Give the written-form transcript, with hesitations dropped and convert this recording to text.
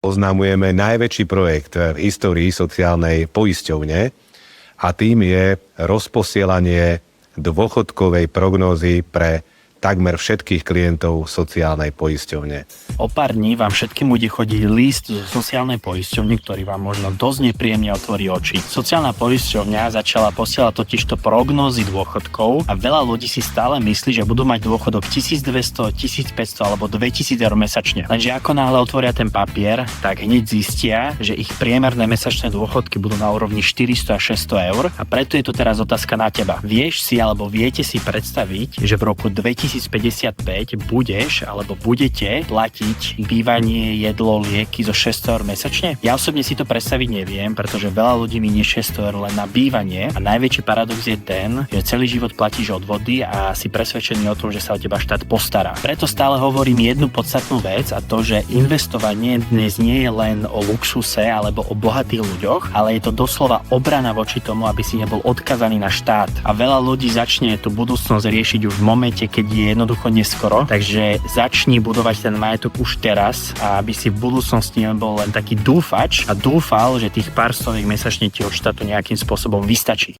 Oznamujeme najväčší projekt v histórii sociálnej poisťovne a tým je rozposielanie dôchodkovej prognózy pre takmer všetkých klientov sociálnej poisťovne. O pár dní vám všetkým bude chodiť list zo sociálnej poisťovne, ktorý vám možno dosť nepríjemne otvorí oči. Sociálna poisťovňa začala posielať totižto prognózy dôchodkov a veľa ľudí si stále myslí, že budú mať dôchodok 1200, 1500 alebo 2000 eur mesačne. Lenže ako náhle otvoria ten papier, tak hneď zistia, že ich priemerné mesačné dôchodky budú na úrovni 400 až 600 eur a preto je tu teraz otázka na teba. Vieš si alebo viete si predstaviť, že v roku 2055 budeš alebo budete platiť bývanie, jedlo, lieky zo 600 eur mesačne? Ja osobne si to predstaviť neviem, pretože veľa ľudí minie 600 eur len na bývanie a najväčší paradox je ten, že celý život platíš odvody a si presvedčený o tom, že sa o teba štát postará. Preto stále hovorím jednu podstatnú vec a to, že investovanie dnes nie je len o luxuse alebo o bohatých ľuďoch, ale je to doslova obrana voči tomu, aby si nebol odkazaný na štát. A veľa ľudí začne tú budúcnosť riešiť už v momente, keď je jednoducho neskoro, takže začni budovať ten majetok už teraz, aby si v budúcnosti nebol len taký dúfač a dúfal, že tých pár stoviek mesačne ti od štátu nejakým spôsobom vystačí.